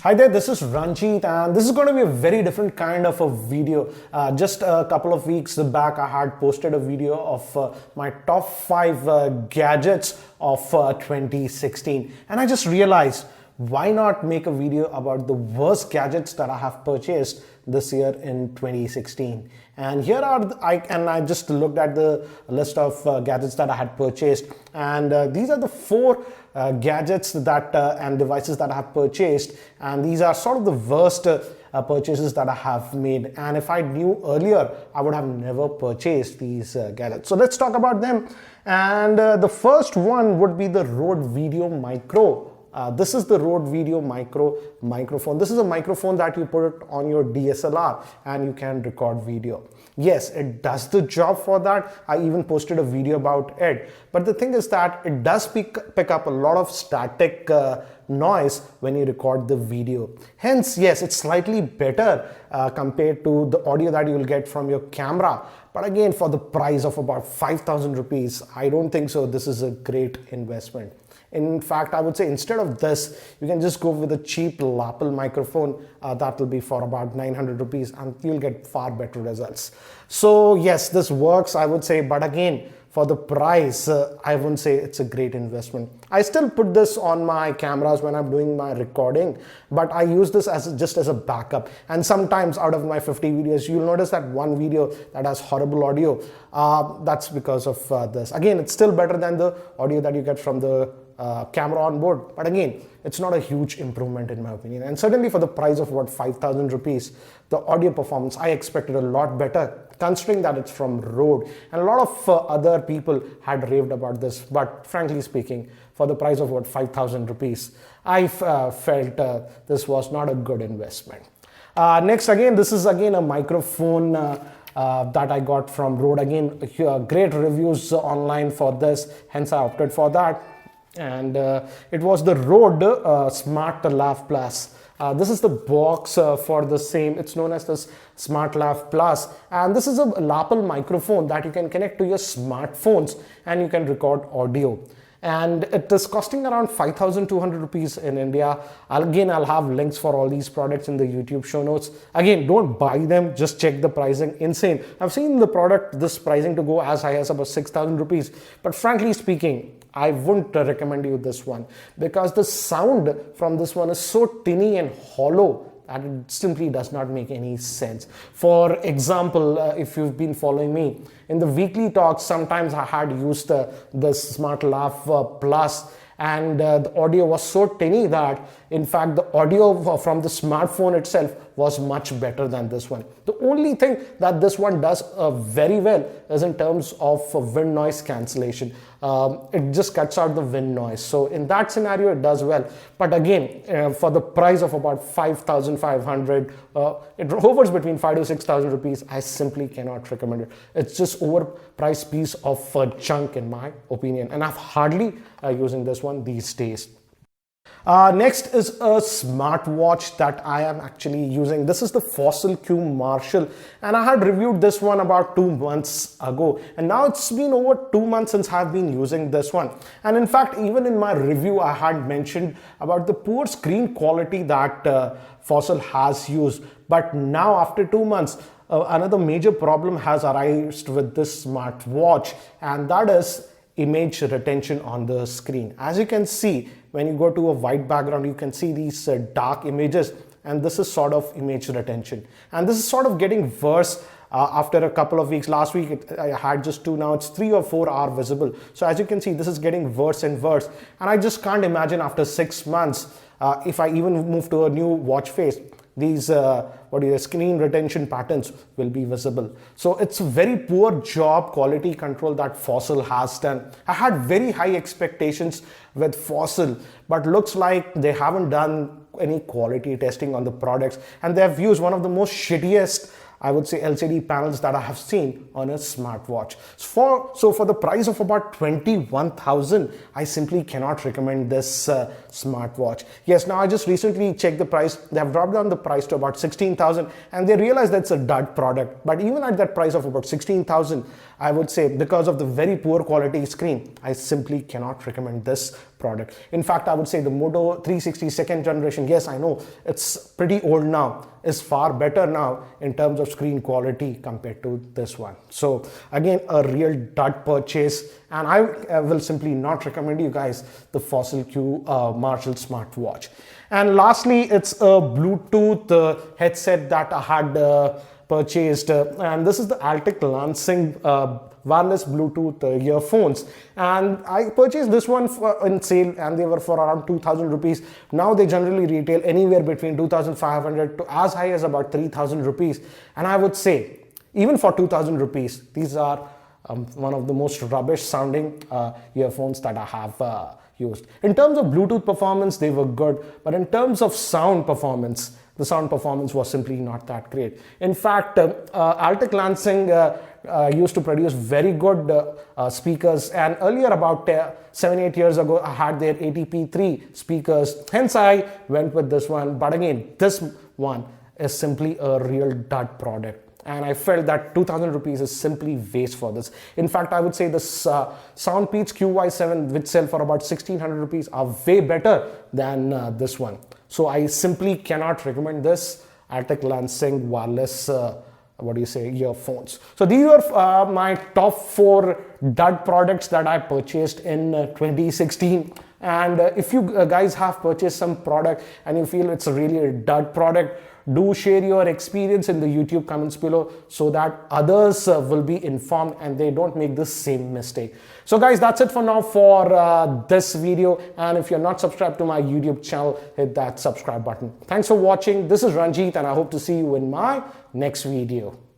Hi there, this is Ranjit and this is going to be a very different kind of a video. Just a couple of weeks back I had posted a video of my top 5 gadgets of 2016, and I just realized why not make a video about the worst gadgets that I have purchased this year in 2016. And here are I just looked at the list of gadgets that I had purchased, and these are the 4 gadgets that and devices that I have purchased, and these are sort of the worst purchases that I have made. And if I knew earlier, I would have never purchased these gadgets. So let's talk about them. And the first one would be the Rode VideoMicro. This is the Rode VideoMicro microphone. This is a microphone that you put on your DSLR and you can record video. Yes, it does the job for that. I even posted a video about it. But the thing is that it does pick up a lot of static noise when you record the video. Hence, yes, it's slightly better compared to the audio that you will get from your camera. But again, for the price of about 5,000 rupees, I don't think so this is a great investment. In fact, I would say instead of this, you can just go with a cheap lapel microphone that will be for about 900 rupees and you'll get far better results. So yes, this works, I would say, but again, for the price, I wouldn't say it's a great investment. I still put this on my cameras when I'm doing my recording, but I use this just as a backup. And sometimes out of my 50 videos, you'll notice that one video that has horrible audio. That's because of this. Again, it's still better than the audio that you get from the camera on board, but again, it's not a huge improvement in my opinion. And certainly for the price of what, 5,000 rupees, the audio performance I expected a lot better, considering that it's from Rode, and a lot of other people had raved about this. But frankly speaking, for the price of what, 5,000 rupees, I felt this was not a good investment. Next, again, this is again a microphone that I got from Rode. Again, great reviews online for this, hence I opted for that. And it was the Rode Smartlav Plus. This is the box for the same. It's known as this Smartlav Plus, and this is a lapel microphone that you can connect to your smartphones and you can record audio. And it is costing around 5,200 rupees in India. I'll have links for all these products in the YouTube show notes. Again, don't buy them, just check the pricing. Insane. I've seen the product, this pricing to go as high as about 6,000 rupees. But frankly speaking, I wouldn't recommend you this one because the sound from this one is so tinny and hollow that it simply does not make any sense. For example, if you've been following me in the weekly talks, sometimes I had used the Smartlav Plus, and the audio was so tinny that in fact the audio from the smartphone itself was much better than this one. The only thing that this one does very well is in terms of wind noise cancellation. It just cuts out the wind noise. So in that scenario, it does well. But again, for the price of about 5,500, it hovers between 5,000 to 6,000 rupees. I simply cannot recommend it. It's just overpriced piece of junk in my opinion. And I've hardly using this one these days. Next is a smartwatch that I am actually using. This is the Fossil Q Marshall, and I had reviewed this one about 2 months ago, and now it's been over 2 months since I've been using this one. And in fact, even in my review, I had mentioned about the poor screen quality that Fossil has used. But now after 2 months, another major problem has arisen with this smartwatch, and that is image retention on the screen. As you can see, when you go to a white background, you can see these dark images, and this is sort of image retention. And this is sort of getting worse after a couple of weeks. Last week I had just 2, now it's 3 or 4 hours visible. So as you can see, this is getting worse and worse. And I just can't imagine after 6 months, if I even move to a new watch face, these screen retention patterns will be visible. So it's a very poor job quality control that Fossil has done. I had very high expectations with Fossil, but looks like they haven't done any quality testing on the products, and they have used one of the most shittiest, I would say, LCD panels that I have seen on a smartwatch. So for the price of about 21,000, I simply cannot recommend this smartwatch. Yes, now I just recently checked the price. They have dropped down the price to about 16,000, and they realized that's a dud product. But even at that price of about 16,000, I would say because of the very poor quality screen, I simply cannot recommend this product. In fact, I would say the Moto 360 second generation, yes, I know it's pretty old now, is far better now in terms of screen quality compared to this one. So again, a real dud purchase, and I will simply not recommend you guys the Fossil Q Marshall smartwatch. And lastly, it's a Bluetooth headset that I had purchased, and this is the Altec Lansing wireless Bluetooth earphones, and I purchased this one in sale, and they were for around 2,000 rupees. Now they generally retail anywhere between 2,500 to as high as about 3,000 rupees, and I would say even for 2,000 rupees, these are one of the most rubbish sounding earphones that I have used. In terms of Bluetooth performance, they were good, but in terms of sound performance, the sound performance was simply not that great. In fact, Altec Lansing used to produce very good speakers, and earlier about 7-8 years ago I had their ATP3 speakers, hence I went with this one. But again, this one is simply a real dud product, and I felt that 2,000 rupees is simply waste for this. In fact, I would say this Soundpeats QY7, which sell for about 1,600 rupees, are way better than this one. So I simply cannot recommend this Altec Lansing wireless earphones. So these were my top 4 dud products that I purchased in 2016. And if you guys have purchased some product and you feel it's really a dud product, do share your experience in the YouTube comments below so that others will be informed and they don't make the same mistake. So guys, that's it for now for this video, and if you're not subscribed to my YouTube channel, hit that subscribe button. Thanks for watching. This is Ranjit, and I hope to see you in my next video.